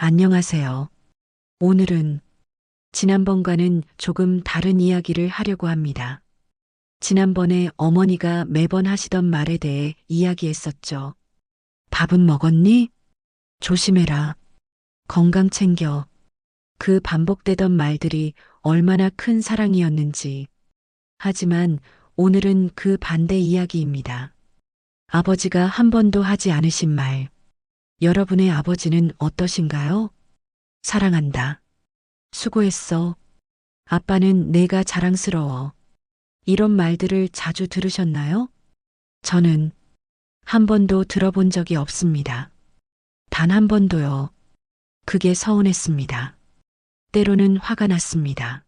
안녕하세요. 오늘은 지난번과는 조금 다른 이야기를 하려고 합니다. 지난번에 어머니가 매번 하시던 말에 대해 이야기했었죠. 밥은 먹었니? 조심해라. 건강 챙겨. 그 반복되던 말들이 얼마나 큰 사랑이었는지. 하지만 오늘은 그 반대 이야기입니다. 아버지가 한 번도 하지 않으신 말. 여러분의 아버지는 어떠신가요? 사랑한다. 수고했어. 아빠는 내가 자랑스러워. 이런 말들을 자주 들으셨나요? 저는 한 번도 들어본 적이 없습니다. 단 한 번도요. 그게 서운했습니다. 때로는 화가 났습니다.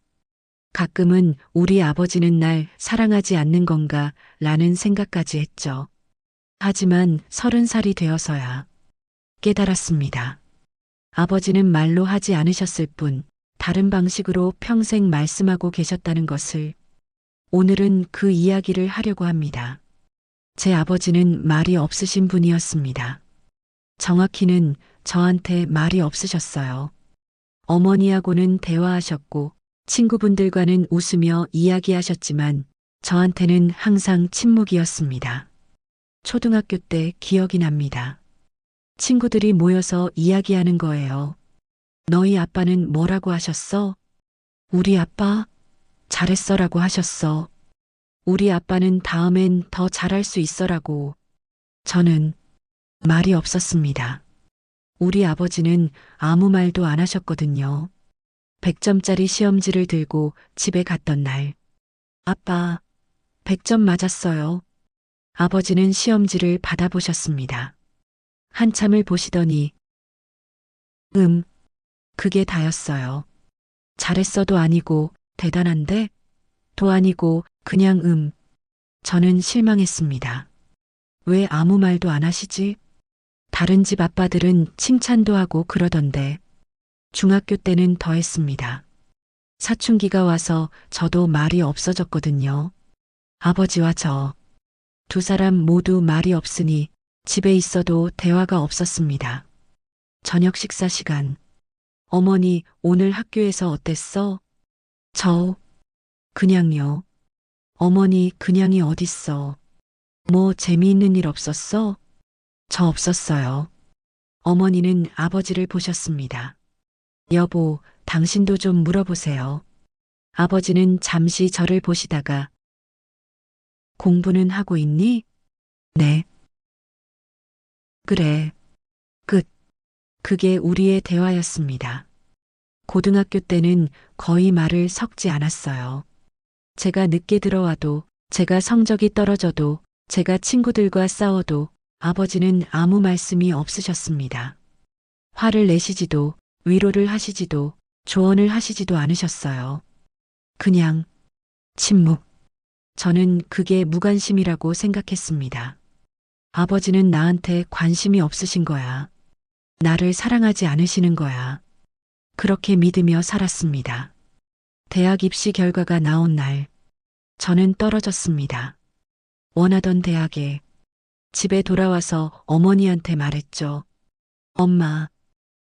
가끔은 우리 아버지는 날 사랑하지 않는 건가 라는 생각까지 했죠. 하지만 30살이 되어서야 깨달았습니다. 아버지는 말로 하지 않으셨을 뿐 다른 방식으로 평생 말씀하고 계셨다는 것을. 오늘은 그 이야기를 하려고 합니다. 제 아버지는 말이 없으신 분이었습니다. 정확히는 저한테 말이 없으셨어요. 어머니하고는 대화하셨고 친구분들과는 웃으며 이야기하셨지만 저한테는 항상 침묵이었습니다. 초등학교 때 기억이 납니다. 친구들이 모여서 이야기하는 거예요. 너희 아빠는 뭐라고 하셨어? 우리 아빠? 잘했어라고 하셨어. 우리 아빠는 다음엔 더 잘할 수 있어라고. 저는 말이 없었습니다. 우리 아버지는 아무 말도 안 하셨거든요. 100점짜리 시험지를 들고 집에 갔던 날. 아빠, 100점 맞았어요. 아버지는 시험지를 받아보셨습니다. 한참을 보시더니, 그게 다였어요. 잘했어도 아니고, 대단한데? 도 아니고, 그냥 저는 실망했습니다. 왜 아무 말도 안 하시지? 다른 집 아빠들은 칭찬도 하고 그러던데. 중학교 때는 더 했습니다. 사춘기가 와서 저도 말이 없어졌거든요. 아버지와 저. 두 사람 모두 말이 없으니 집에 있어도 대화가 없었습니다. 저녁 식사 시간. 어머니, 오늘 학교에서 어땠어? 저, 그냥요. 어머니, 그냥이 어딨어. 뭐 재미있는 일 없었어? 저 없었어요. 어머니는 아버지를 보셨습니다. 여보, 당신도 좀 물어보세요. 아버지는 잠시 저를 보시다가 공부는 하고 있니? 네. 그래. 끝. 그게 우리의 대화였습니다. 고등학교 때는 거의 말을 섞지 않았어요. 제가 늦게 들어와도, 제가 성적이 떨어져도, 제가 친구들과 싸워도 아버지는 아무 말씀이 없으셨습니다. 화를 내시지도, 위로를 하시지도, 조언을 하시지도 않으셨어요. 그냥 침묵. 저는 그게 무관심이라고 생각했습니다. 아버지는 나한테 관심이 없으신 거야. 나를 사랑하지 않으시는 거야. 그렇게 믿으며 살았습니다. 대학 입시 결과가 나온 날, 저는 떨어졌습니다. 원하던 대학에. 집에 돌아와서 어머니한테 말했죠. 엄마,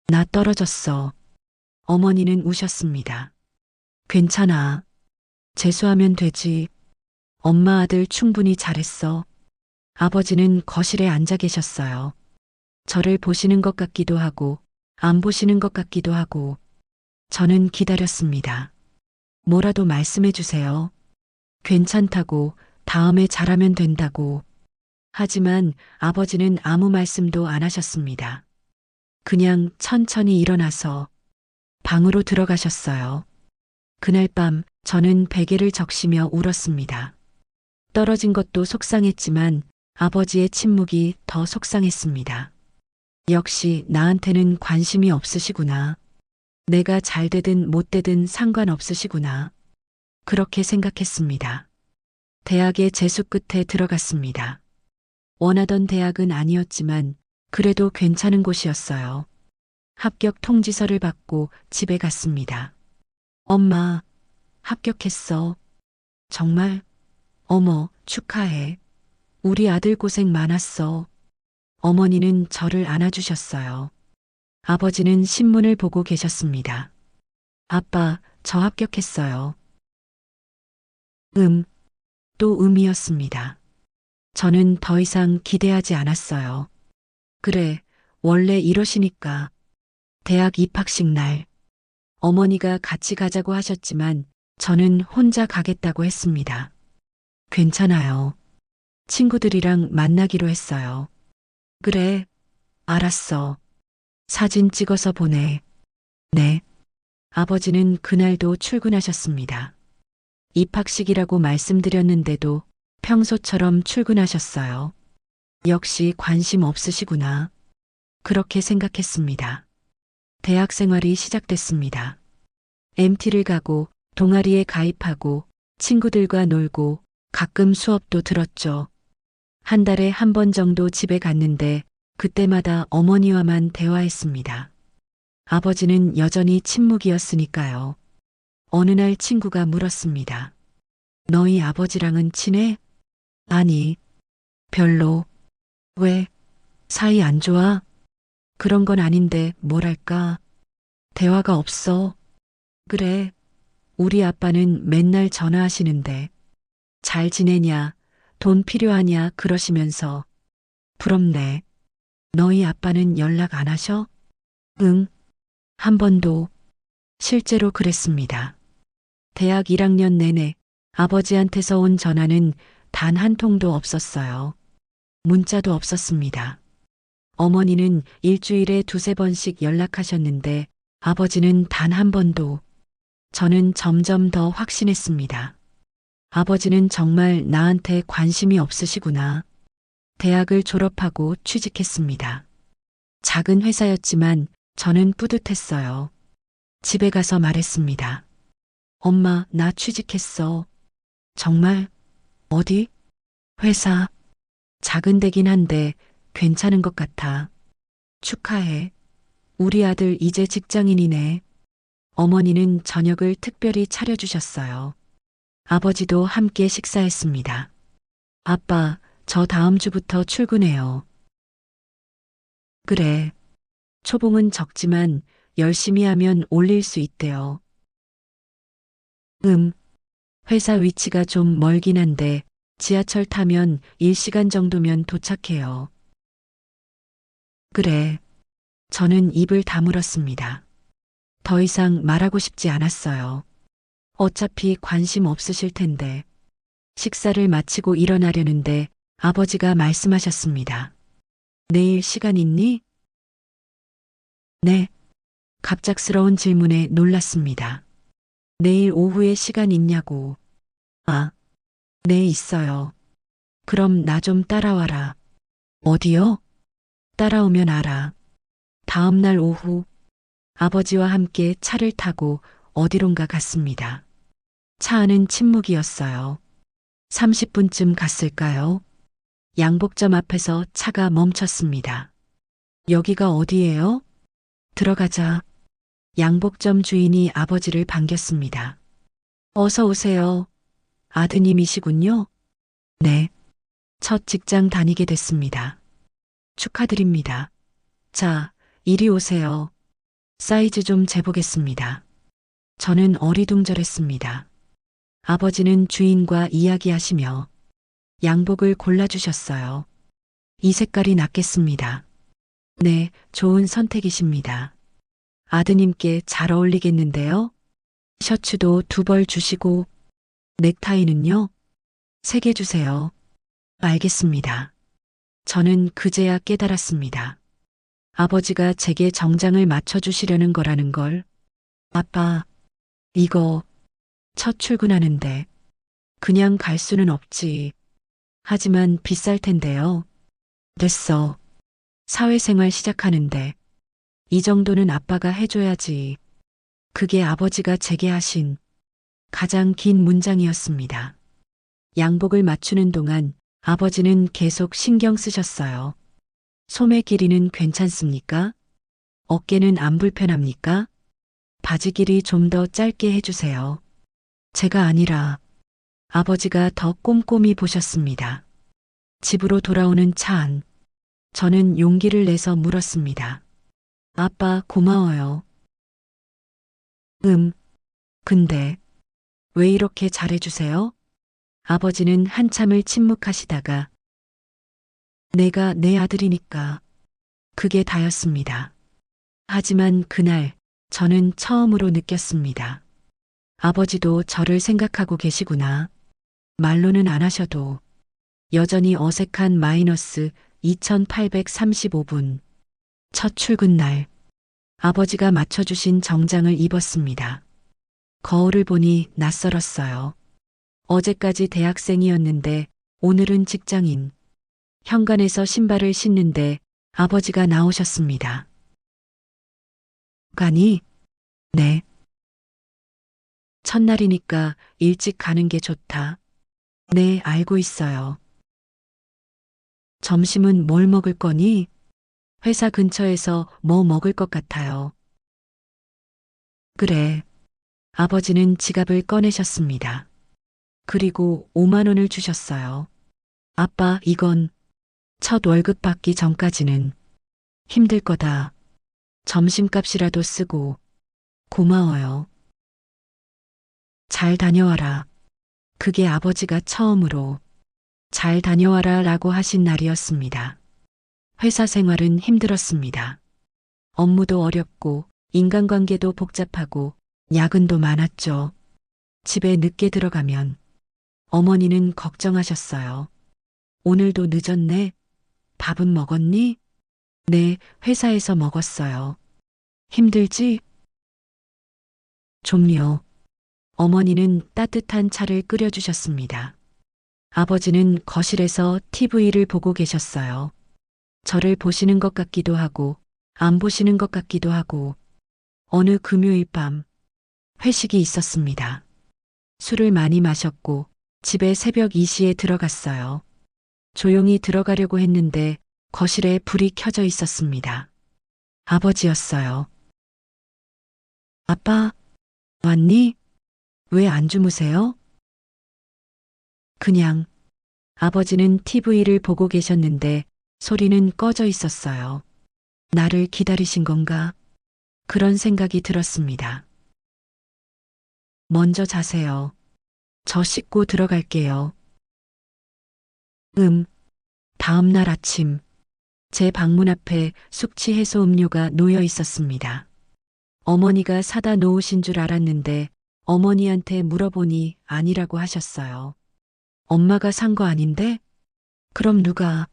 나 떨어졌어. 어머니는 우셨습니다. 괜찮아. 재수하면 되지. 엄마 아들 충분히 잘했어. 아버지는 거실에 앉아 계셨어요. 저를 보시는 것 같기도 하고, 안 보시는 것 같기도 하고, 저는 기다렸습니다. 뭐라도 말씀해 주세요. 괜찮다고, 다음에 잘하면 된다고. 하지만 아버지는 아무 말씀도 안 하셨습니다. 그냥 천천히 일어나서 방으로 들어가셨어요. 그날 밤 저는 베개를 적시며 울었습니다. 떨어진 것도 속상했지만 아버지의 침묵이 더 속상했습니다. 역시 나한테는 관심이 없으시구나. 내가 잘 되든 못 되든 상관없으시구나. 그렇게 생각했습니다. 대학의 재수 끝에 들어갔습니다. 원하던 대학은 아니었지만 그래도 괜찮은 곳이었어요. 합격 통지서를 받고 집에 갔습니다. 엄마, 합격했어. 정말? 어머, 축하해. 우리 아들 고생 많았어. 어머니는 저를 안아주셨어요. 아버지는 신문을 보고 계셨습니다. 아빠, 저 합격했어요. 또 음이었습니다. 저는 더 이상 기대하지 않았어요. 그래, 원래 이러시니까. 대학 입학식 날, 어머니가 같이 가자고 하셨지만 저는 혼자 가겠다고 했습니다. 괜찮아요. 친구들이랑 만나기로 했어요. 그래, 알았어. 사진 찍어서 보내. 네. 아버지는 그날도 출근하셨습니다. 입학식이라고 말씀드렸는데도 평소처럼 출근하셨어요. 역시 관심 없으시구나. 그렇게 생각했습니다. 대학 생활이 시작됐습니다. MT를 가고 동아리에 가입하고 친구들과 놀고 가끔 수업도 들었죠. 한 달에 한 번 정도 집에 갔는데 그때마다 어머니와만 대화했습니다. 아버지는 여전히 침묵이었으니까요. 어느 날 친구가 물었습니다. 너희 아버지랑은 친해? 아니, 별로. 왜? 사이 안 좋아? 그런 건 아닌데 뭐랄까. 대화가 없어. 그래. 우리 아빠는 맨날 전화하시는데 잘 지내냐, 돈 필요하냐 그러시면서 부럽네. 너희 아빠는 연락 안 하셔? 응. 한 번도. 실제로 그랬습니다. 대학 1학년 내내 아버지한테서 온 전화는 단 한 통도 없었어요. 문자도 없었습니다. 어머니는 일주일에 두세 번씩 연락하셨는데 아버지는 단 한 번도. 저는 점점 더 확신했습니다. 아버지는 정말 나한테 관심이 없으시구나. 대학을 졸업하고 취직했습니다. 작은 회사였지만 저는 뿌듯했어요. 집에 가서 말했습니다. 엄마, 나 취직했어. 정말? 어디? 회사. 작은 데긴 한데 괜찮은 것 같아. 축하해. 우리 아들 이제 직장인이네. 어머니는 저녁을 특별히 차려주셨어요. 아버지도 함께 식사했습니다. 아빠, 저 다음 주부터 출근해요. 그래. 초봉은 적지만 열심히 하면 올릴 수 있대요. 회사 위치가 좀 멀긴 한데 지하철 타면 1시간 정도면 도착해요. 그래. 저는 입을 다물었습니다. 더 이상 말하고 싶지 않았어요. 어차피 관심 없으실 텐데. 식사를 마치고 일어나려는데 아버지가 말씀하셨습니다. 내일 시간 있니? 네. 갑작스러운 질문에 놀랐습니다. 내일 오후에 시간 있냐고. 아, 네, 있어요. 그럼 나 좀 따라와라. 어디요? 따라오면 알아. 다음 날 오후 아버지와 함께 차를 타고 어디론가 갔습니다. 차 안은 침묵이었어요. 30분쯤 갔을까요? 양복점 앞에서 차가 멈췄습니다. 여기가 어디예요? 들어가자. 양복점 주인이 아버지를 반겼습니다. 어서 오세요. 아드님이시군요. 네. 첫 직장 다니게 됐습니다. 축하드립니다. 자, 이리 오세요. 사이즈 좀 재보겠습니다. 저는 어리둥절했습니다. 아버지는 주인과 이야기하시며 양복을 골라주셨어요. 이 색깔이 낫겠습니다. 네, 좋은 선택이십니다. 아드님께 잘 어울리겠는데요? 셔츠도 2벌 주시고, 넥타이는요? 3개 주세요. 알겠습니다. 저는 그제야 깨달았습니다. 아버지가 제게 정장을 맞춰주시려는 거라는 걸. 아빠, 이거 첫 출근하는데 그냥 갈 수는 없지. 하지만 비쌀 텐데요. 됐어. 사회생활 시작하는데 이 정도는 아빠가 해줘야지. 그게 아버지가 제게 하신 가장 긴 문장이었습니다. 양복을 맞추는 동안 아버지는 계속 신경 쓰셨어요. 소매 길이는 괜찮습니까? 어깨는 안 불편합니까? 바지 길이 좀 더 짧게 해주세요. 제가 아니라 아버지가 더 꼼꼼히 보셨습니다. 집으로 돌아오는 차 안. 저는 용기를 내서 물었습니다. 아빠 고마워요. 근데 왜 이렇게 잘해주세요? 아버지는 한참을 침묵하시다가 내가 내 아들이니까 그게 다였습니다. 하지만 그날 저는 처음으로 느꼈습니다. 아버지도 저를 생각하고 계시구나. 말로는 안 하셔도 여전히 어색한 마이너스 2835분. 첫 출근 날 아버지가 맞춰주신 정장을 입었습니다. 거울을 보니 낯설었어요. 어제까지 대학생이었는데 오늘은 직장인. 현관에서 신발을 신는데 아버지가 나오셨습니다. 가니? 네. 첫날이니까 일찍 가는 게 좋다. 네, 알고 있어요. 점심은 뭘 먹을 거니? 회사 근처에서 뭐 먹을 것 같아요. 그래. 아버지는 지갑을 꺼내셨습니다. 그리고 5만 원을 주셨어요. 아빠, 이건 첫 월급 받기 전까지는 힘들 거다. 점심값이라도 쓰고 고마워요. 잘 다녀와라. 그게 아버지가 처음으로 잘 다녀와라 라고 하신 날이었습니다. 회사 생활은 힘들었습니다. 업무도 어렵고 인간관계도 복잡하고 야근도 많았죠. 집에 늦게 들어가면 어머니는 걱정하셨어요. 오늘도 늦었네. 밥은 먹었니? 네, 회사에서 먹었어요. 힘들지? 좀요. 어머니는 따뜻한 차를 끓여주셨습니다. 아버지는 거실에서 TV를 보고 계셨어요. 저를 보시는 것 같기도 하고, 안 보시는 것 같기도 하고, 어느 금요일 밤 회식이 있었습니다. 술을 많이 마셨고, 집에 새벽 2시에 들어갔어요. 조용히 들어가려고 했는데, 거실에 불이 켜져 있었습니다. 아버지였어요. 아빠, 왔니? 왜 안 주무세요? 그냥 아버지는 TV를 보고 계셨는데 소리는 꺼져 있었어요. 나를 기다리신 건가? 그런 생각이 들었습니다. 먼저 자세요. 저 씻고 들어갈게요. 다음 날 아침 제 방문 앞에 숙취 해소 음료가 놓여 있었습니다. 어머니가 사다 놓으신 줄 알았는데 어머니한테 물어보니 아니라고 하셨어요. 엄마가 산 거 아닌데? 그럼 누가?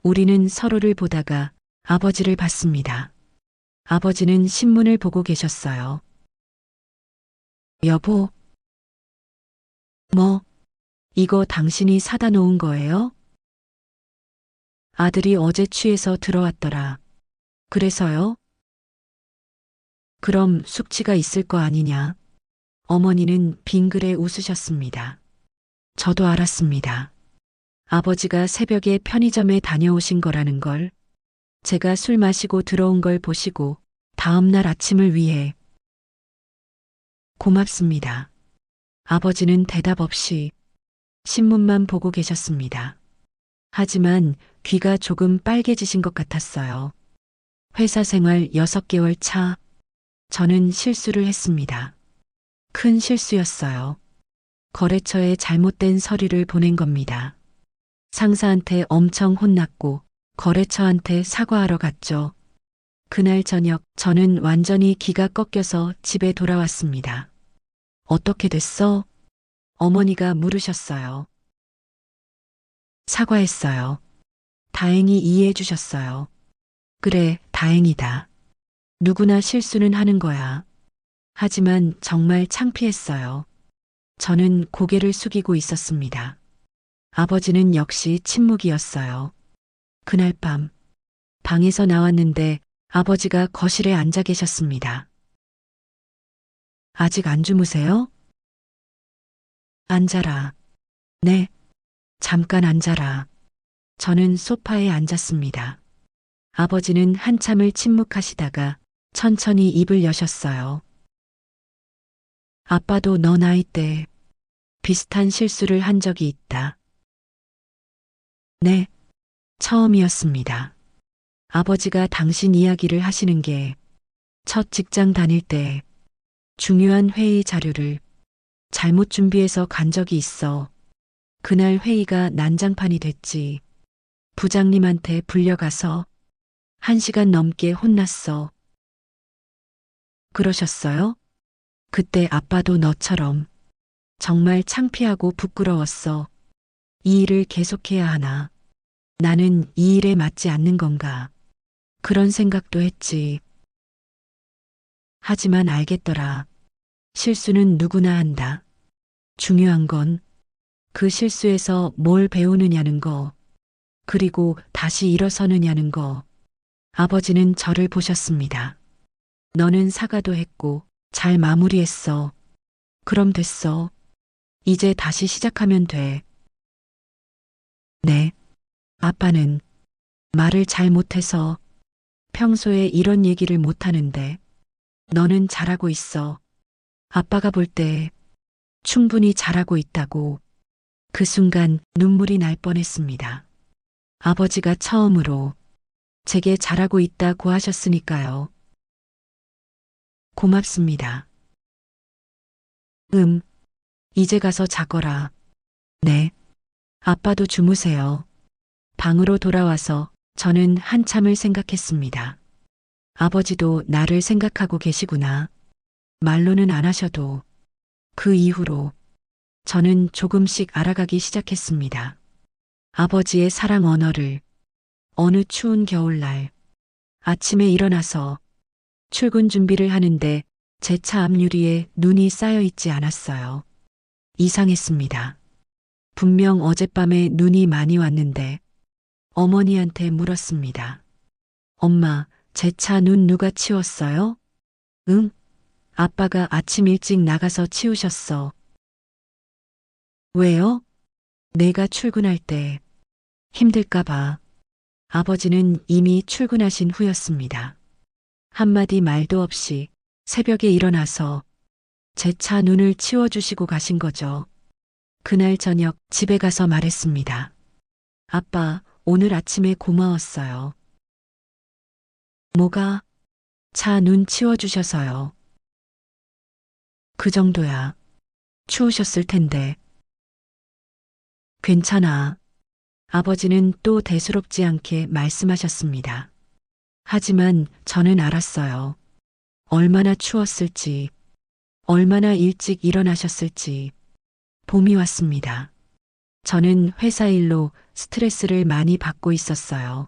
우리는 서로를 보다가 아버지를 봤습니다. 아버지는 신문을 보고 계셨어요. 여보, 뭐, 이거 당신이 사다 놓은 거예요? 아들이 어제 취해서 들어왔더라. 그래서요? 그럼 숙취가 있을 거 아니냐? 어머니는 빙그레 웃으셨습니다. 저도 알았습니다. 아버지가 새벽에 편의점에 다녀오신 거라는 걸, 제가 술 마시고 들어온 걸 보시고 다음 날 아침을 위해 고맙습니다. 아버지는 대답 없이 신문만 보고 계셨습니다. 하지만 귀가 조금 빨개지신 것 같았어요. 회사 생활 6개월 차, 저는 실수를 했습니다. 큰 실수였어요. 거래처에 잘못된 서류를 보낸 겁니다. 상사한테 엄청 혼났고 거래처한테 사과하러 갔죠. 그날 저녁 저는 완전히 기가 꺾여서 집에 돌아왔습니다. 어떻게 됐어? 어머니가 물으셨어요. 사과했어요. 다행히 이해해 주셨어요. 그래, 다행이다. 누구나 실수는 하는 거야. 하지만 정말 창피했어요. 저는 고개를 숙이고 있었습니다. 아버지는 역시 침묵이었어요. 그날 밤, 방에서 나왔는데 아버지가 거실에 앉아 계셨습니다. 아직 안 주무세요? 앉아라. 네, 잠깐 앉아라. 저는 소파에 앉았습니다. 아버지는 한참을 침묵하시다가 천천히 입을 여셨어요. 아빠도 너 나이 때 비슷한 실수를 한 적이 있다. 네, 처음이었습니다. 아버지가 당신 이야기를 하시는 게 첫 직장 다닐 때 중요한 회의 자료를 잘못 준비해서 간 적이 있어. 그날 회의가 난장판이 됐지. 부장님한테 불려가서 1시간 넘게 혼났어. 그러셨어요? 그때 아빠도 너처럼 정말 창피하고 부끄러웠어. 이 일을 계속해야 하나? 나는 이 일에 맞지 않는 건가? 그런 생각도 했지. 하지만 알겠더라. 실수는 누구나 한다. 중요한 건 그 실수에서 뭘 배우느냐는 거, 그리고 다시 일어서느냐는 거. 아버지는 저를 보셨습니다. 너는 사과도 했고, 잘 마무리했어. 그럼 됐어. 이제 다시 시작하면 돼. 네. 아빠는 말을 잘 못해서 평소에 이런 얘기를 못하는데, 너는 잘하고 있어. 아빠가 볼 때 충분히 잘하고 있다고. 그 순간 눈물이 날 뻔했습니다. 아버지가 처음으로 제게 잘하고 있다고 하셨으니까요. 고맙습니다. 이제 가서 자거라. 네. 아빠도 주무세요. 방으로 돌아와서 저는 한참을 생각했습니다. 아버지도 나를 생각하고 계시구나. 말로는 안 하셔도 그 이후로 저는 조금씩 알아가기 시작했습니다. 아버지의 사랑 언어를. 어느 추운 겨울날 아침에 일어나서 출근 준비를 하는데 제 차 앞유리에 눈이 쌓여 있지 않았어요. 이상했습니다. 분명 어젯밤에 눈이 많이 왔는데 어머니한테 물었습니다. 엄마, 제 차 눈 누가 치웠어요? 응? 아빠가 아침 일찍 나가서 치우셨어. 왜요? 내가 출근할 때 힘들까봐. 아버지는 이미 출근하신 후였습니다. 한마디 말도 없이 새벽에 일어나서 제 차 눈을 치워주시고 가신 거죠. 그날 저녁 집에 가서 말했습니다. 아빠, 오늘 아침에 고마웠어요. 뭐가? 차 눈 치워주셔서요. 그 정도야. 추우셨을 텐데. 괜찮아. 아버지는 또 대수롭지 않게 말씀하셨습니다. 하지만 저는 알았어요. 얼마나 추웠을지, 얼마나 일찍 일어나셨을지. 봄이 왔습니다. 저는 회사 일로 스트레스를 많이 받고 있었어요.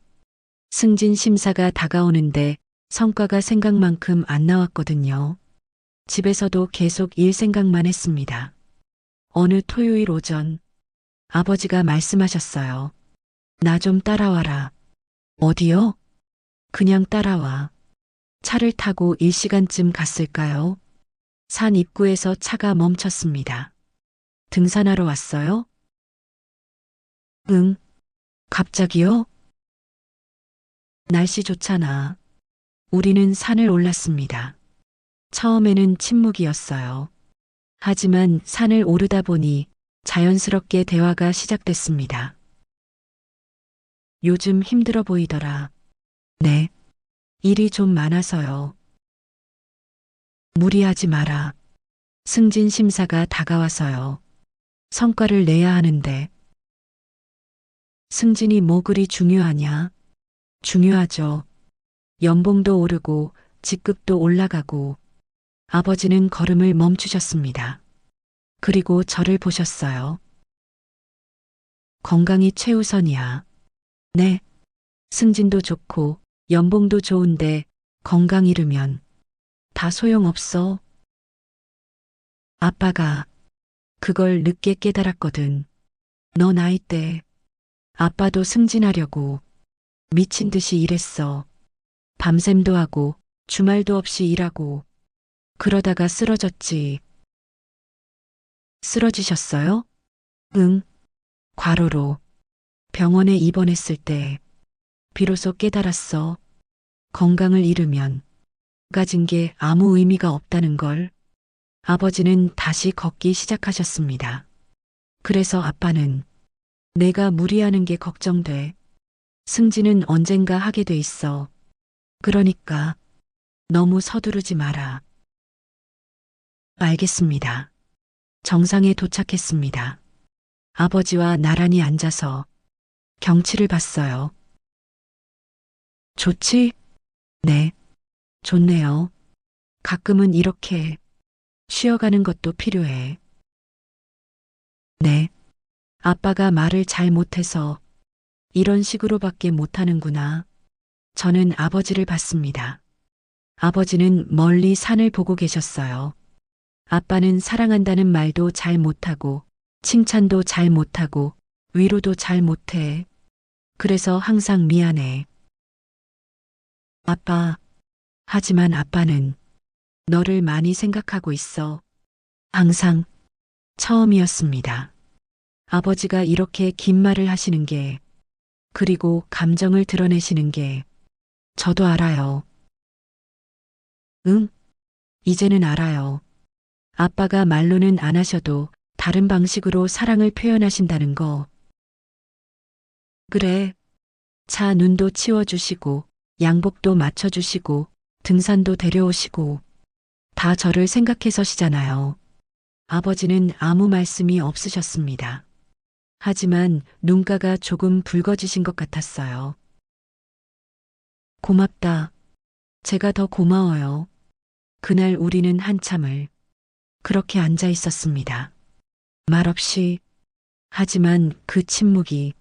승진 심사가 다가오는데 성과가 생각만큼 안 나왔거든요. 집에서도 계속 일 생각만 했습니다. 어느 토요일 오전 아버지가 말씀하셨어요. 나 좀 따라와라. 어디요? 그냥 따라와. 차를 타고 1시간쯤 갔을까요? 산 입구에서 차가 멈췄습니다. 등산하러 왔어요? 응. 갑자기요? 날씨 좋잖아. 우리는 산을 올랐습니다. 처음에는 침묵이었어요. 하지만 산을 오르다 보니 자연스럽게 대화가 시작됐습니다. 요즘 힘들어 보이더라. 네. 일이 좀 많아서요. 무리하지 마라. 승진 심사가 다가와서요. 성과를 내야 하는데. 승진이 뭐 그리 중요하냐? 중요하죠. 연봉도 오르고 직급도 올라가고. 아버지는 걸음을 멈추셨습니다. 그리고 저를 보셨어요. 건강이 최우선이야. 네. 승진도 좋고 연봉도 좋은데 건강 잃으면 다 소용없어. 아빠가 그걸 늦게 깨달았거든. 너 나이 때 아빠도 승진하려고 미친 듯이 일했어. 밤샘도 하고 주말도 없이 일하고 그러다가 쓰러졌지. 쓰러지셨어요? 응. 과로로 병원에 입원했을 때 비로소 깨달았어. 건강을 잃으면 가진 게 아무 의미가 없다는 걸. 아버지는 다시 걷기 시작하셨습니다. 그래서 아빠는 내가 무리하는 게 걱정돼. 승진은 언젠가 하게 돼 있어. 그러니까 너무 서두르지 마라. 알겠습니다. 정상에 도착했습니다. 아버지와 나란히 앉아서 경치를 봤어요. 좋지? 네, 좋네요. 가끔은 이렇게 쉬어가는 것도 필요해. 네, 아빠가 말을 잘 못해서 이런 식으로밖에 못하는구나. 저는 아버지를 봤습니다. 아버지는 멀리 산을 보고 계셨어요. 아빠는 사랑한다는 말도 잘 못하고, 칭찬도 잘 못하고, 위로도 잘 못해. 그래서 항상 미안해. 아빠, 하지만 아빠는 너를 많이 생각하고 있어. 항상 처음이었습니다. 아버지가 이렇게 긴 말을 하시는 게, 그리고 감정을 드러내시는 게 저도 알아요. 응? 이제는 알아요. 아빠가 말로는 안 하셔도 다른 방식으로 사랑을 표현하신다는 거. 그래. 차 눈도 치워주시고, 양복도 맞춰주시고, 등산도 데려오시고, 다 저를 생각해서시잖아요. 아버지는 아무 말씀이 없으셨습니다. 하지만 눈가가 조금 붉어지신 것 같았어요. 고맙다. 제가 더 고마워요. 그날 우리는 한참을 그렇게 앉아 있었습니다. 말없이, 하지만 그 침묵이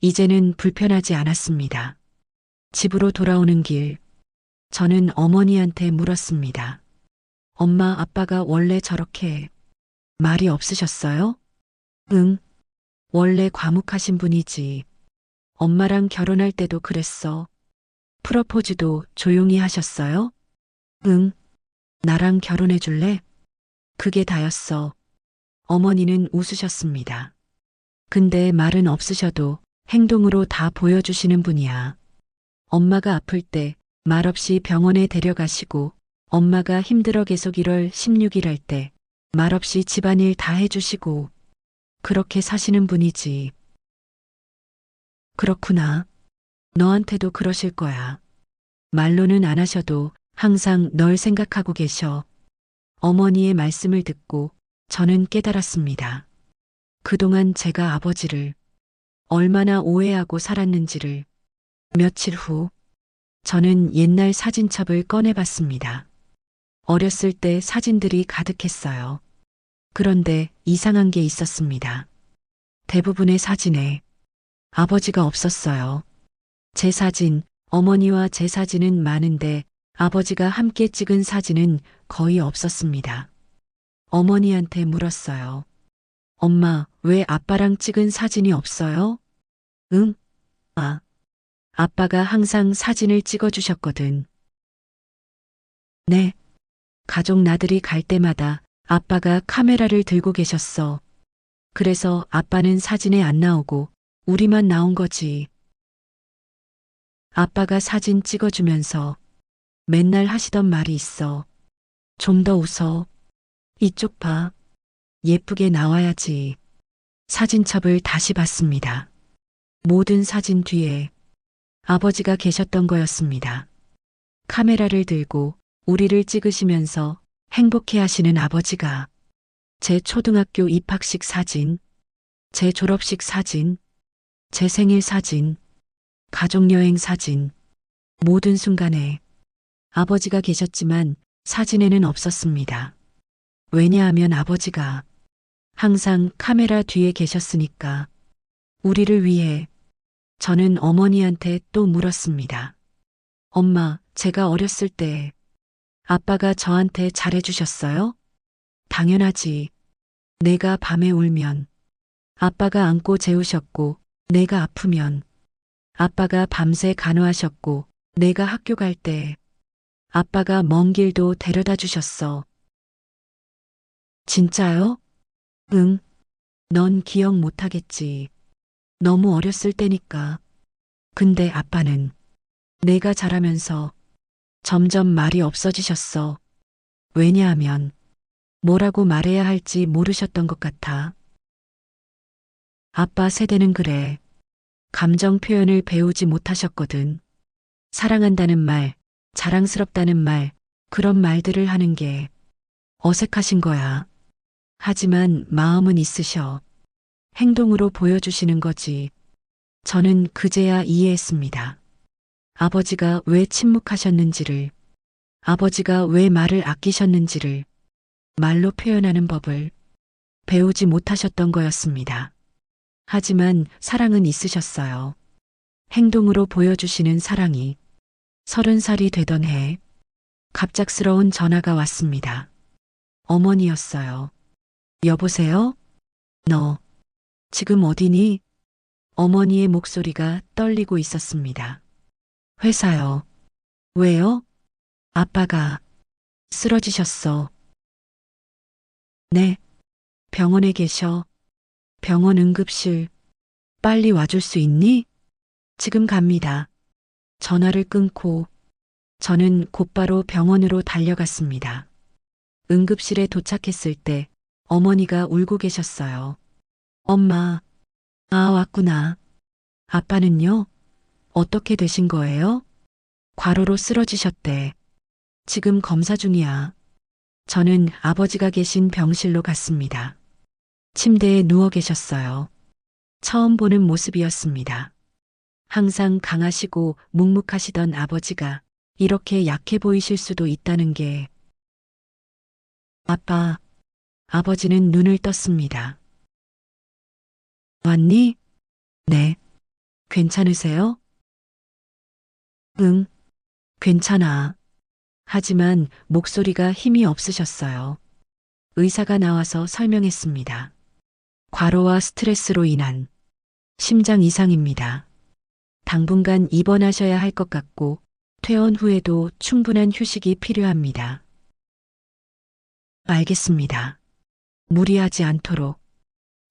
이제는 불편하지 않았습니다. 집으로 돌아오는 길, 저는 어머니한테 물었습니다. 엄마, 아빠가 원래 저렇게 말이 없으셨어요? 응, 원래 과묵하신 분이지. 엄마랑 결혼할 때도 그랬어. 프러포즈도 조용히 하셨어요? 응, 나랑 결혼해 줄래? 그게 다였어. 어머니는 웃으셨습니다. 근데 말은 없으셔도 행동으로 다 보여주시는 분이야. 엄마가 아플 때 말없이 병원에 데려가시고, 엄마가 힘들어 계속 1월 16일 할 때 말없이 집안일 다 해주시고, 그렇게 사시는 분이지. 그렇구나. 너한테도 그러실 거야. 말로는 안 하셔도 항상 널 생각하고 계셔. 어머니의 말씀을 듣고 저는 깨달았습니다. 그동안 제가 아버지를 얼마나 오해하고 살았는지를. 며칠 후, 저는 옛날 사진첩을 꺼내봤습니다. 어렸을 때 사진들이 가득했어요. 그런데 이상한 게 있었습니다. 대부분의 사진에 아버지가 없었어요. 제 사진, 어머니와 제 사진은 많은데 아버지가 함께 찍은 사진은 거의 없었습니다. 어머니한테 물었어요. 엄마, 왜 아빠랑 찍은 사진이 없어요? 응? 아, 아빠가 항상 사진을 찍어주셨거든. 네. 가족 나들이 갈 때마다 아빠가 카메라를 들고 계셨어. 그래서 아빠는 사진에 안 나오고 우리만 나온 거지. 아빠가 사진 찍어주면서 맨날 하시던 말이 있어. 좀 더 웃어. 이쪽 봐. 예쁘게 나와야지. 사진첩을 다시 봤습니다. 모든 사진 뒤에 아버지가 계셨던 거였습니다. 카메라를 들고 우리를 찍으시면서 행복해 하시는 아버지가. 제 초등학교 입학식 사진, 제 졸업식 사진, 제 생일 사진, 가족여행 사진, 모든 순간에 아버지가 계셨지만 사진에는 없었습니다. 왜냐하면 아버지가 항상 카메라 뒤에 계셨으니까. 우리를 위해. 저는 어머니한테 또 물었습니다. 엄마, 제가 어렸을 때 아빠가 저한테 잘해주셨어요? 당연하지. 내가 밤에 울면 아빠가 안고 재우셨고, 내가 아프면 아빠가 밤새 간호하셨고, 내가 학교 갈 때 아빠가 먼 길도 데려다 주셨어. 진짜요? 응. 넌 기억 못하겠지. 너무 어렸을 때니까. 근데 아빠는 내가 자라면서 점점 말이 없어지셨어. 왜냐하면 뭐라고 말해야 할지 모르셨던 것 같아. 아빠 세대는 그래. 감정 표현을 배우지 못하셨거든. 사랑한다는 말, 자랑스럽다는 말, 그런 말들을 하는 게 어색하신 거야. 하지만 마음은 있으셔. 행동으로 보여주시는 거지. 저는 그제야 이해했습니다. 아버지가 왜 침묵하셨는지를, 아버지가 왜 말을 아끼셨는지를 말로 표현하는 법을 배우지 못하셨던 거였습니다. 하지만 사랑은 있으셨어요. 행동으로 보여주시는 사랑이 30살이 되던 해 갑작스러운 전화가 왔습니다. 어머니였어요. 여보세요? 너 지금 어디니? 어머니의 목소리가 떨리고 있었습니다. 회사요. 왜요? 아빠가 쓰러지셨어. 네, 병원에 계셔. 병원 응급실. 빨리 와줄 수 있니? 지금 갑니다. 전화를 끊고 저는 곧바로 병원으로 달려갔습니다. 응급실에 도착했을 때 어머니가 울고 계셨어요. 엄마, 왔구나. 아빠는요? 어떻게 되신 거예요? 과로로 쓰러지셨대. 지금 검사 중이야. 저는 아버지가 계신 병실로 갔습니다. 침대에 누워 계셨어요. 처음 보는 모습이었습니다. 항상 강하시고 묵묵하시던 아버지가 이렇게 약해 보이실 수도 있다는 게. 아빠, 아버지는 눈을 떴습니다. 왔니? 네. 괜찮으세요? 응, 괜찮아. 하지만 목소리가 힘이 없으셨어요. 의사가 나와서 설명했습니다. 과로와 스트레스로 인한 심장 이상입니다. 당분간 입원하셔야 할 것 같고 퇴원 후에도 충분한 휴식이 필요합니다. 알겠습니다. 무리하지 않도록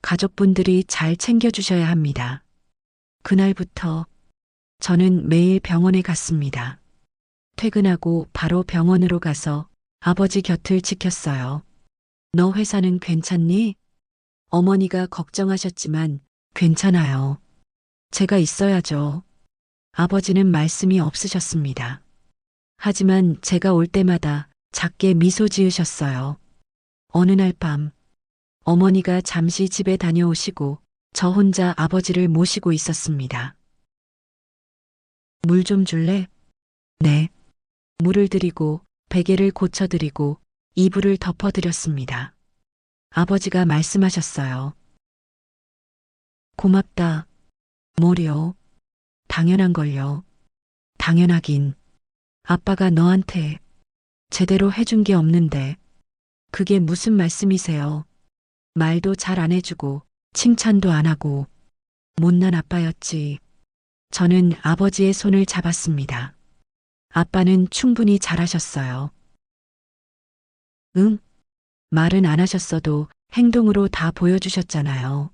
가족분들이 잘 챙겨주셔야 합니다. 그날부터 저는 매일 병원에 갔습니다. 퇴근하고 바로 병원으로 가서 아버지 곁을 지켰어요. 너 회사는 괜찮니? 어머니가 걱정하셨지만 괜찮아요. 제가 있어야죠. 아버지는 말씀이 없으셨습니다. 하지만 제가 올 때마다 작게 미소 지으셨어요. 어느 날 밤 어머니가 잠시 집에 다녀오시고 저 혼자 아버지를 모시고 있었습니다. 물 좀 줄래? 네. 물을 드리고 베개를 고쳐드리고 이불을 덮어드렸습니다. 아버지가 말씀하셨어요. 고맙다. 뭐려? 당연한 걸요. 당연하긴. 아빠가 너한테 제대로 해준 게 없는데 그게 무슨 말씀이세요? 말도 잘 안 해주고 칭찬도 안 하고 못난 아빠였지. 저는 아버지의 손을 잡았습니다. 아빠는 충분히 잘하셨어요. 응? 말은 안 하셨어도 행동으로 다 보여주셨잖아요.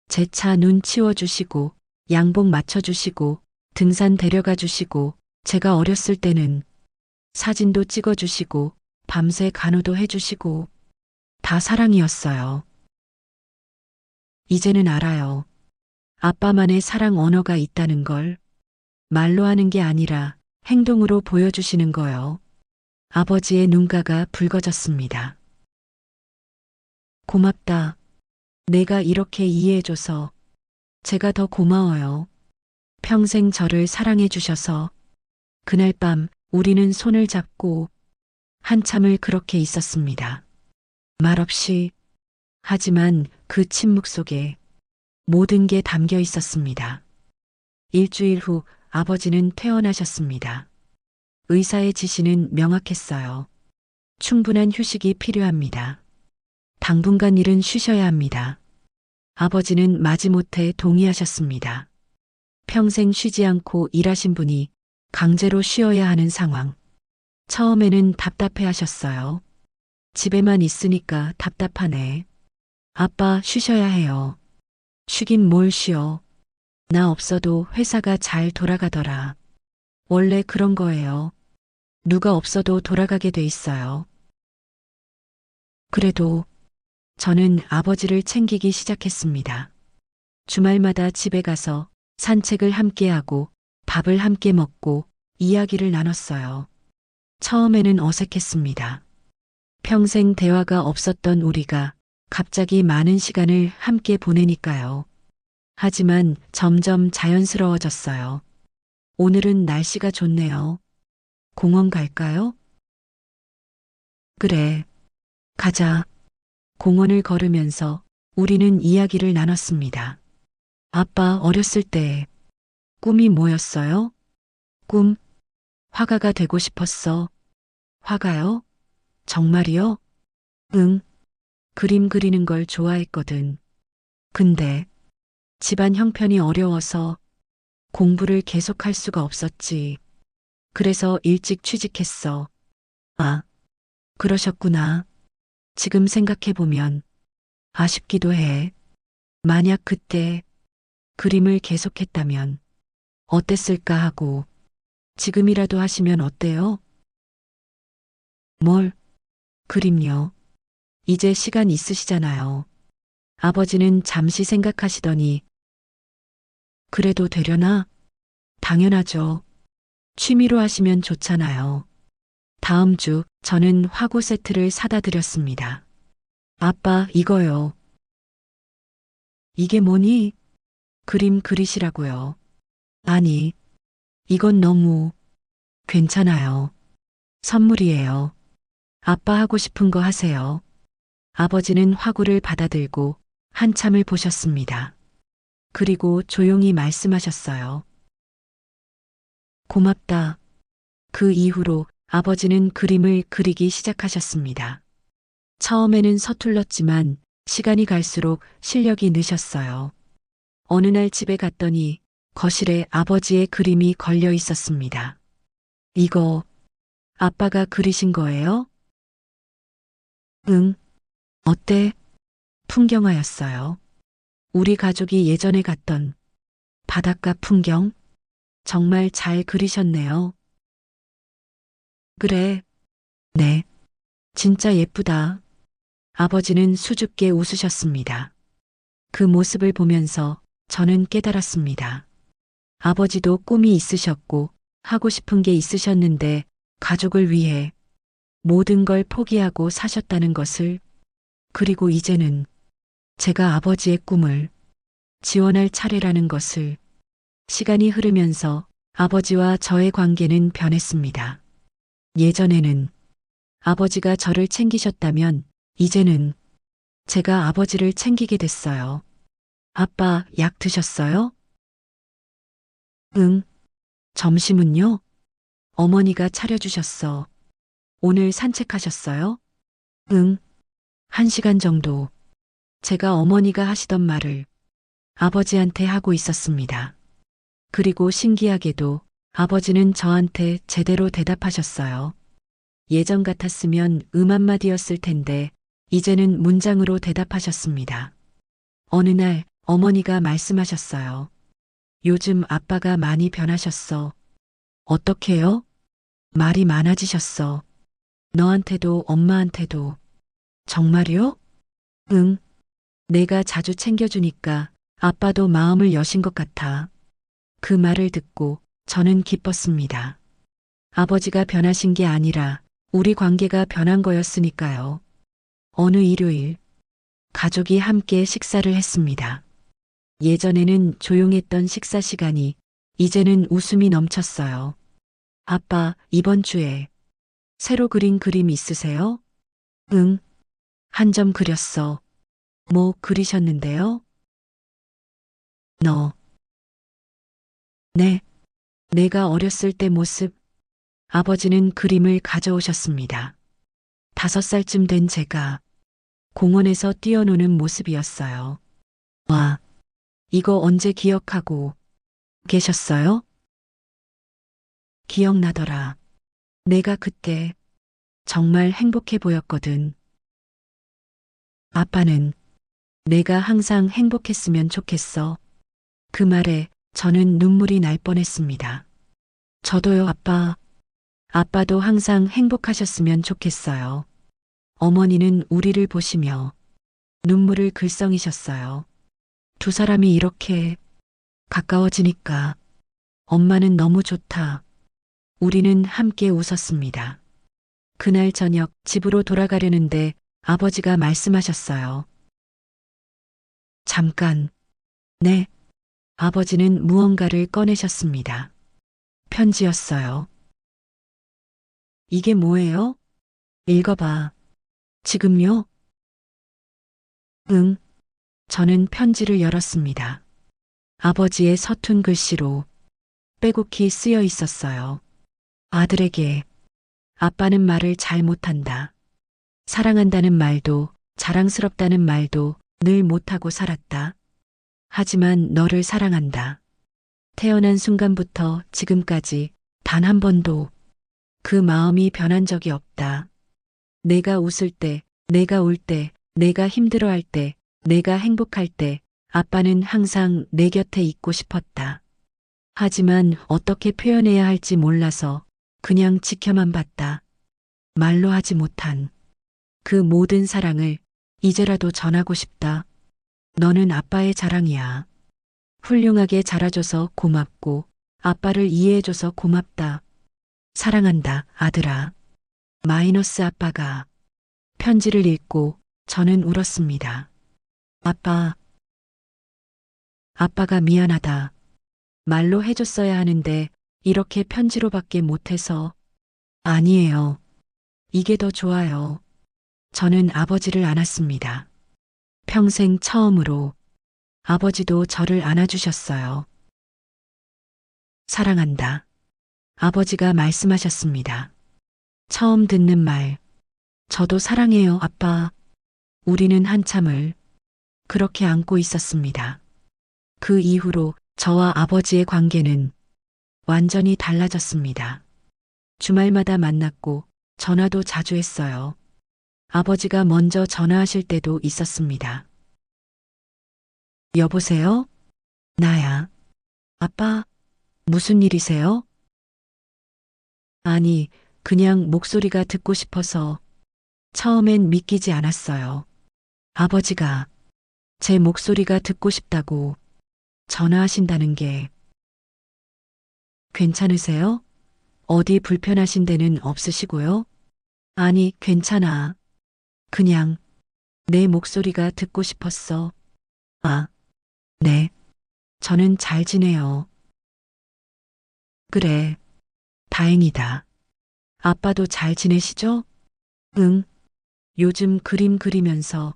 제 차 눈 치워주시고 양복 맞춰주시고 등산 데려가 주시고 제가 어렸을 때는 사진도 찍어주시고 밤새 간호도 해주시고 다 사랑이었어요. 이제는 알아요. 아빠만의 사랑 언어가 있다는 걸. 말로 하는 게 아니라 행동으로 보여주시는 거요. 아버지의 눈가가 붉어졌습니다. 고맙다. 내가 이렇게 이해해줘서 제가 더 고마워요. 평생 저를 사랑해 주셔서. 그날 밤 우리는 손을 잡고 한참을 그렇게 있었습니다. 말없이. 하지만 그 침묵 속에 모든 게 담겨 있었습니다. 일주일 후 아버지는 퇴원하셨습니다. 의사의 지시는 명확했어요. 충분한 휴식이 필요합니다. 당분간 일은 쉬셔야 합니다. 아버지는 마지못해 동의하셨습니다. 평생 쉬지 않고 일하신 분이 강제로 쉬어야 하는 상황. 처음에는 답답해 하셨어요. 집에만 있으니까 답답하네. 아빠 쉬셔야 해요. 쉬긴 뭘 쉬어. 나 없어도 회사가 잘 돌아가더라. 원래 그런 거예요. 누가 없어도 돌아가게 돼 있어요. 그래도 저는 아버지를 챙기기 시작했습니다. 주말마다 집에 가서 산책을 함께하고 밥을 함께 먹고 이야기를 나눴어요. 처음에는 어색했습니다. 평생 대화가 없었던 우리가 갑자기 많은 시간을 함께 보내니까요. 하지만 점점 자연스러워졌어요. 오늘은 날씨가 좋네요. 공원 갈까요? 그래, 가자. 공원을 걸으면서 우리는 이야기를 나눴습니다. 아빠 어렸을 때 꿈이 뭐였어요? 꿈, 화가가 되고 싶었어. 화가요? 정말이요? 응, 그림 그리는 걸 좋아했거든. 근데 집안 형편이 어려워서 공부를 계속할 수가 없었지. 그래서 일찍 취직했어. 아, 그러셨구나. 지금 생각해보면 아쉽기도 해. 만약 그때 그림을 계속했다면 어땠을까 하고 지금이라도 하시면 어때요? 뭘, 그림요. 이제 시간 있으시잖아요. 아버지는 잠시 생각하시더니 그래도 되려나? 당연하죠. 취미로 하시면 좋잖아요. 다음 주 저는 화구 세트를 사다 드렸습니다. 아빠, 이거요. 이게 뭐니? 그림 그리시라고요. 아니, 이건 너무 괜찮아요. 선물이에요. 아빠 하고 싶은 거 하세요. 아버지는 화구를 받아들고 한참을 보셨습니다. 그리고 조용히 말씀하셨어요. 고맙다. 그 이후로 아버지는 그림을 그리기 시작하셨습니다. 처음에는 서툴렀지만 시간이 갈수록 실력이 느셨어요. 어느 날 집에 갔더니 거실에 아버지의 그림이 걸려 있었습니다. 이거 아빠가 그리신 거예요? 응. 어때? 풍경화였어요. 우리 가족이 예전에 갔던 바닷가 풍경? 정말 잘 그리셨네요. 그래. 네. 진짜 예쁘다. 아버지는 수줍게 웃으셨습니다. 그 모습을 보면서 저는 깨달았습니다. 아버지도 꿈이 있으셨고 하고 싶은 게 있으셨는데 가족을 위해 모든 걸 포기하고 사셨다는 것을, 그리고 이제는 제가 아버지의 꿈을 지원할 차례라는 것을. 시간이 흐르면서 아버지와 저의 관계는 변했습니다. 예전에는 아버지가 저를 챙기셨다면 이제는 제가 아버지를 챙기게 됐어요. 아빠, 약 드셨어요? 응. 점심은요? 어머니가 차려주셨어. 오늘 산책하셨어요? 응. 1시간 정도. 제가 어머니가 하시던 말을 아버지한테 하고 있었습니다. 그리고 신기하게도 아버지는 저한테 제대로 대답하셨어요. 예전 같았으면 한마디였을 텐데 이제는 문장으로 대답하셨습니다. 어느 날 어머니가 말씀하셨어요. 요즘 아빠가 많이 변하셨어. 어떻게요? 말이 많아지셨어. 너한테도 엄마한테도. 정말요? 응. 내가 자주 챙겨주니까 아빠도 마음을 여신 것 같아. 그 말을 듣고 저는 기뻤습니다. 아버지가 변하신 게 아니라 우리 관계가 변한 거였으니까요. 어느 일요일, 가족이 함께 식사를 했습니다. 예전에는 조용했던 식사 시간이 이제는 웃음이 넘쳤어요. 아빠, 이번 주에 새로 그린 그림 있으세요? 응, 한 점 그렸어. 뭐 그리셨는데요? 너. 네, 내가 어렸을 때 모습. 아버지는 그림을 가져오셨습니다. 5살쯤 된 제가 공원에서 뛰어노는 모습이었어요. 와, 이거 언제 기억하고 계셨어요? 기억나더라. 내가 그때 정말 행복해 보였거든. 아빠는 내가 항상 행복했으면 좋겠어. 그 말에 저는 눈물이 날 뻔했습니다. 저도요, 아빠. 아빠도 항상 행복하셨으면 좋겠어요. 어머니는 우리를 보시며 눈물을 글썽이셨어요. 두 사람이 이렇게 가까워지니까 엄마는 너무 좋다. 우리는 함께 웃었습니다. 그날 저녁 집으로 돌아가려는데 아버지가 말씀하셨어요. 잠깐. 네. 아버지는 무언가를 꺼내셨습니다. 편지였어요. 이게 뭐예요? 읽어봐. 지금요? 응. 저는 편지를 열었습니다. 아버지의 서툰 글씨로 빼곡히 쓰여 있었어요. 아들에게 아빠는 말을 잘 못한다. 사랑한다는 말도 자랑스럽다는 말도 늘 못하고 살았다. 하지만 너를 사랑한다. 태어난 순간부터 지금까지 단 한 번도 그 마음이 변한 적이 없다. 내가 웃을 때, 내가 울 때, 내가 힘들어할 때, 내가 행복할 때 아빠는 항상 내 곁에 있고 싶었다. 하지만 어떻게 표현해야 할지 몰라서 그냥 지켜만 봤다. 말로 하지 못한 그 모든 사랑을 이제라도 전하고 싶다. 너는 아빠의 자랑이야. 훌륭하게 자라줘서 고맙고 아빠를 이해해줘서 고맙다. 사랑한다, 아들아. 마이너스 아빠가 편지를 읽고 저는 울었습니다. 아빠, 아빠가 미안하다. 말로 해줬어야 하는데 이렇게 편지로밖에 못해서. 아니에요. 이게 더 좋아요. 저는 아버지를 안았습니다. 평생 처음으로 아버지도 저를 안아주셨어요. 사랑한다. 아버지가 말씀하셨습니다. 처음 듣는 말. 저도 사랑해요, 아빠. 우리는 한참을 그렇게 안고 있었습니다. 그 이후로 저와 아버지의 관계는 완전히 달라졌습니다. 주말마다 만났고 전화도 자주 했어요. 아버지가 먼저 전화하실 때도 있었습니다. 여보세요? 나야. 아빠, 무슨 일이세요? 아니, 그냥 목소리가 듣고 싶어서 처음엔 믿기지 않았어요. 아버지가 제 목소리가 듣고 싶다고 전화하신다는 게. 괜찮으세요? 어디 불편하신 데는 없으시고요? 아니, 괜찮아. 그냥 내 목소리가 듣고 싶었어. 아, 네. 저는 잘 지내요. 그래. 다행이다. 아빠도 잘 지내시죠? 응. 요즘 그림 그리면서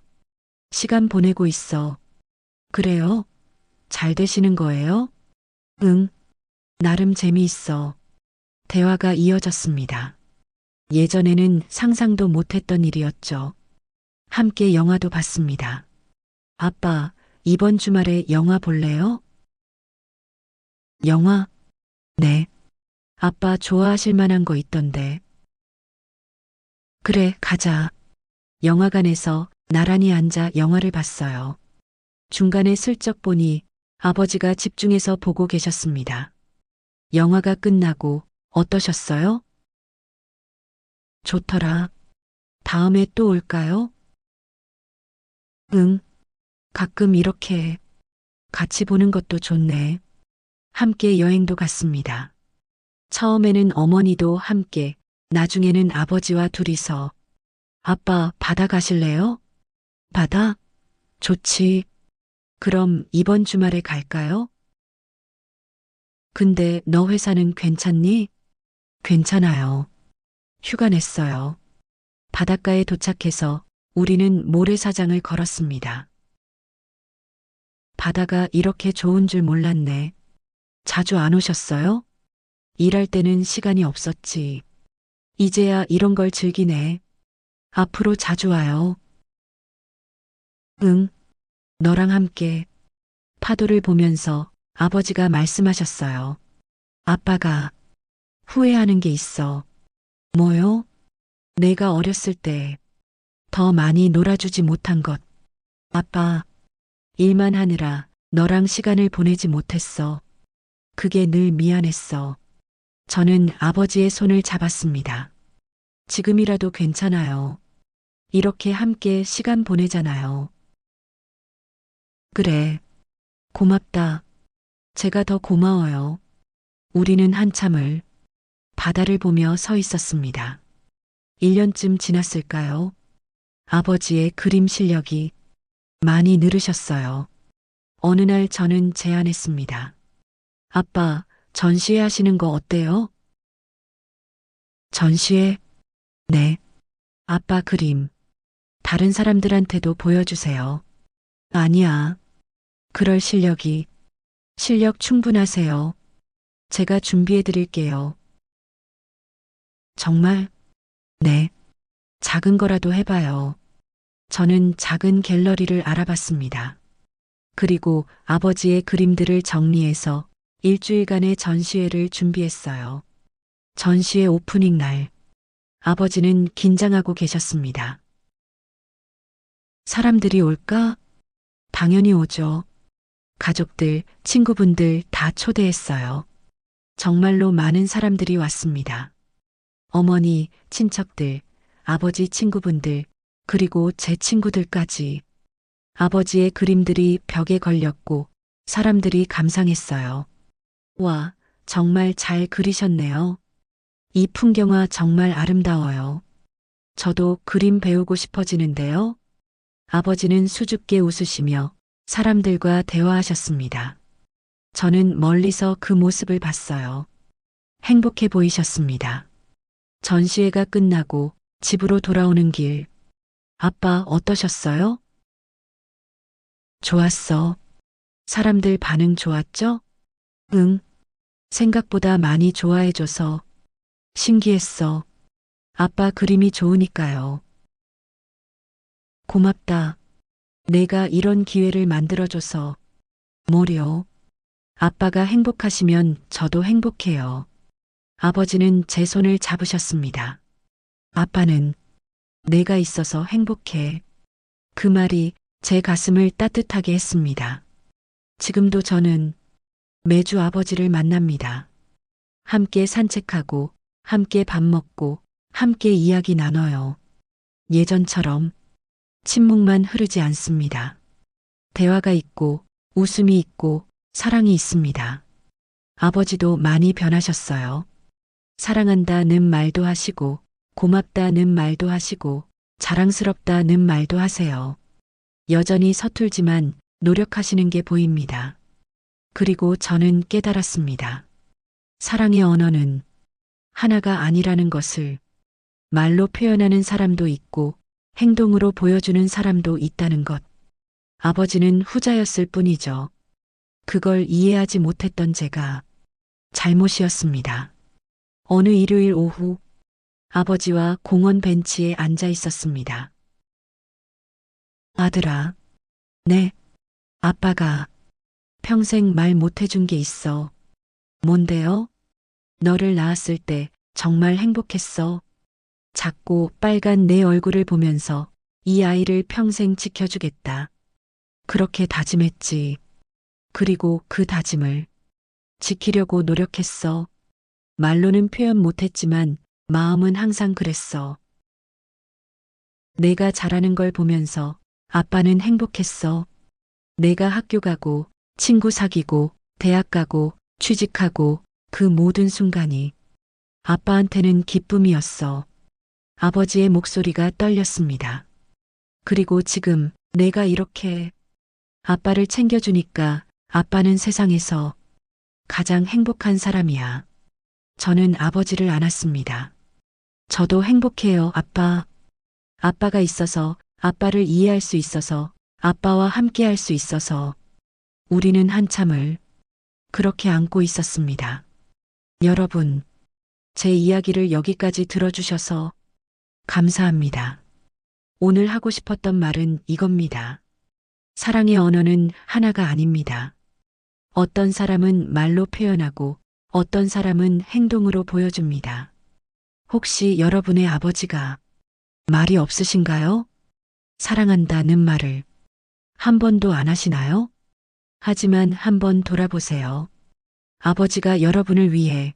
시간 보내고 있어. 그래요? 잘 되시는 거예요? 응. 나름 재미있어. 대화가 이어졌습니다. 예전에는 상상도 못했던 일이었죠. 함께 영화도 봤습니다. 아빠, 이번 주말에 영화 볼래요? 영화? 네. 아빠 좋아하실 만한 거 있던데. 그래, 가자. 영화관에서 나란히 앉아 영화를 봤어요. 중간에 슬쩍 보니 아버지가 집중해서 보고 계셨습니다. 영화가 끝나고 어떠셨어요? 좋더라. 다음에 또 올까요? 응. 가끔 이렇게 같이 보는 것도 좋네. 함께 여행도 갔습니다. 처음에는 어머니도 함께, 나중에는 아버지와 둘이서. 아빠, 바다 가실래요? 바다? 좋지. 그럼 이번 주말에 갈까요? 근데 너 회사는 괜찮니? 괜찮아요. 휴가 냈어요. 바닷가에 도착해서 우리는 모래사장을 걸었습니다. 바다가 이렇게 좋은 줄 몰랐네. 자주 안 오셨어요? 일할 때는 시간이 없었지. 이제야 이런 걸 즐기네. 앞으로 자주 와요. 응, 너랑 함께. 파도를 보면서 아버지가 말씀하셨어요. 아빠가 후회하는 게 있어. 뭐요? 내가 어렸을 때 더 많이 놀아주지 못한 것. 아빠, 일만 하느라 너랑 시간을 보내지 못했어. 그게 늘 미안했어. 저는 아버지의 손을 잡았습니다. 지금이라도 괜찮아요. 이렇게 함께 시간 보내잖아요. 그래, 고맙다. 제가 더 고마워요. 우리는 한참을 바다를 보며 서 있었습니다. 1년쯤 지났을까요? 아버지의 그림 실력이 많이 늘으셨어요. 어느 날 저는 제안했습니다. 아빠, 전시회 하시는 거 어때요? 전시회? 네. 아빠 그림. 다른 사람들한테도 보여주세요. 아니야. 그럴 실력 충분하세요. 제가 준비해 드릴게요. 정말? 네. 작은 거라도 해봐요. 저는 작은 갤러리를 알아봤습니다. 그리고 아버지의 그림들을 정리해서 일주일간의 전시회를 준비했어요. 전시회 오프닝 날, 아버지는 긴장하고 계셨습니다. 사람들이 올까? 당연히 오죠. 가족들, 친구분들 다 초대했어요. 정말로 많은 사람들이 왔습니다. 어머니, 친척들, 아버지 친구분들, 그리고 제 친구들까지. 아버지의 그림들이 벽에 걸렸고 사람들이 감상했어요. 와, 정말 잘 그리셨네요. 이 풍경화 정말 아름다워요. 저도 그림 배우고 싶어지는데요. 아버지는 수줍게 웃으시며 사람들과 대화하셨습니다. 저는 멀리서 그 모습을 봤어요. 행복해 보이셨습니다. 전시회가 끝나고 집으로 돌아오는 길. 아빠 어떠셨어요? 좋았어. 사람들 반응 좋았죠? 응. 생각보다 많이 좋아해줘서 신기했어. 아빠 그림이 좋으니까요. 고맙다. 내가 이런 기회를 만들어줘서. 뭐려? 아빠가 행복하시면 저도 행복해요. 아버지는 제 손을 잡으셨습니다. 아빠는 내가 있어서 행복해. 그 말이 제 가슴을 따뜻하게 했습니다. 지금도 저는 매주 아버지를 만납니다. 함께 산책하고, 함께 밥 먹고, 함께 이야기 나눠요. 예전처럼 침묵만 흐르지 않습니다. 대화가 있고, 웃음이 있고, 사랑이 있습니다. 아버지도 많이 변하셨어요. 사랑한다는 말도 하시고, 고맙다는 말도 하시고, 자랑스럽다는 말도 하세요. 여전히 서툴지만 노력하시는 게 보입니다. 그리고 저는 깨달았습니다. 사랑의 언어는 하나가 아니라는 것을. 말로 표현하는 사람도 있고 행동으로 보여주는 사람도 있다는 것. 아버지는 후자였을 뿐이죠. 그걸 이해하지 못했던 제가 잘못이었습니다. 어느 일요일 오후 아버지와 공원 벤치에 앉아 있었습니다. 아들아, 네, 아빠가 평생 말 못해준 게 있어. 뭔데요? 너를 낳았을 때 정말 행복했어. 작고 빨간 내 얼굴을 보면서 이 아이를 평생 지켜주겠다. 그렇게 다짐했지. 그리고 그 다짐을 지키려고 노력했어. 말로는 표현 못했지만 마음은 항상 그랬어. 내가 잘하는 걸 보면서 아빠는 행복했어. 내가 학교 가고 친구 사귀고 대학 가고 취직하고 그 모든 순간이 아빠한테는 기쁨이었어. 아버지의 목소리가 떨렸습니다. 그리고 지금 내가 이렇게 아빠를 챙겨주니까 아빠는 세상에서 가장 행복한 사람이야. 저는 아버지를 안았습니다. 저도 행복해요, 아빠. 아빠가 있어서, 아빠를 이해할 수 있어서, 아빠와 함께 할 수 있어서. 우리는 한참을 그렇게 안고 있었습니다. 여러분, 제 이야기를 여기까지 들어주셔서 감사합니다. 오늘 하고 싶었던 말은 이겁니다. 사랑의 언어는 하나가 아닙니다. 어떤 사람은 말로 표현하고 어떤 사람은 행동으로 보여줍니다. 혹시 여러분의 아버지가 말이 없으신가요? 사랑한다는 말을 한 번도 안 하시나요? 하지만 한번 돌아보세요. 아버지가 여러분을 위해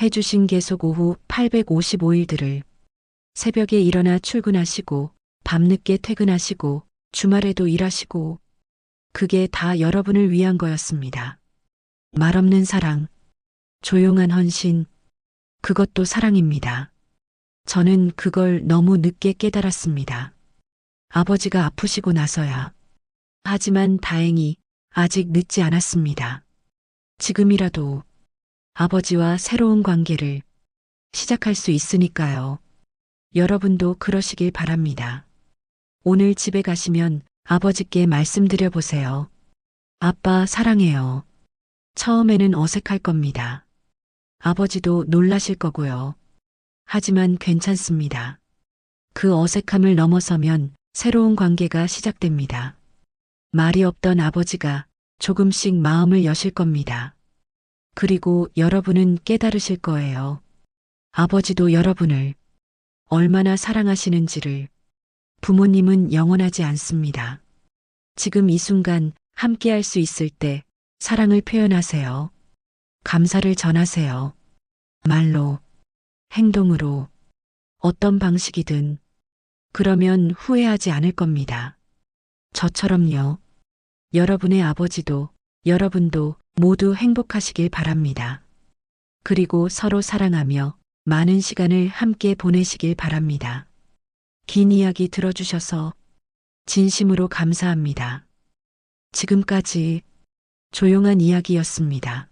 해주신 계속 오후 855일들을 새벽에 일어나 출근하시고 밤늦게 퇴근하시고 주말에도 일하시고 그게 다 여러분을 위한 거였습니다. 말없는 사랑, 조용한 헌신, 그것도 사랑입니다. 저는 그걸 너무 늦게 깨달았습니다. 아버지가 아프시고 나서야. 하지만 다행히 아직 늦지 않았습니다. 지금이라도 아버지와 새로운 관계를 시작할 수 있으니까요. 여러분도 그러시길 바랍니다. 오늘 집에 가시면 아버지께 말씀드려 보세요. 아빠 사랑해요. 처음에는 어색할 겁니다. 아버지도 놀라실 거고요. 하지만 괜찮습니다. 그 어색함을 넘어서면 새로운 관계가 시작됩니다. 말이 없던 아버지가 조금씩 마음을 여실 겁니다. 그리고 여러분은 깨달으실 거예요. 아버지도 여러분을 얼마나 사랑하시는지를. 부모님은 영원하지 않습니다. 지금 이 순간 함께 할 수 있을 때 사랑을 표현하세요. 감사를 전하세요. 말로, 행동으로, 어떤 방식이든. 그러면 후회하지 않을 겁니다. 저처럼요. 여러분의 아버지도, 여러분도 모두 행복하시길 바랍니다. 그리고 서로 사랑하며 많은 시간을 함께 보내시길 바랍니다. 긴 이야기 들어주셔서 진심으로 감사합니다. 지금까지 조용한 이야기였습니다.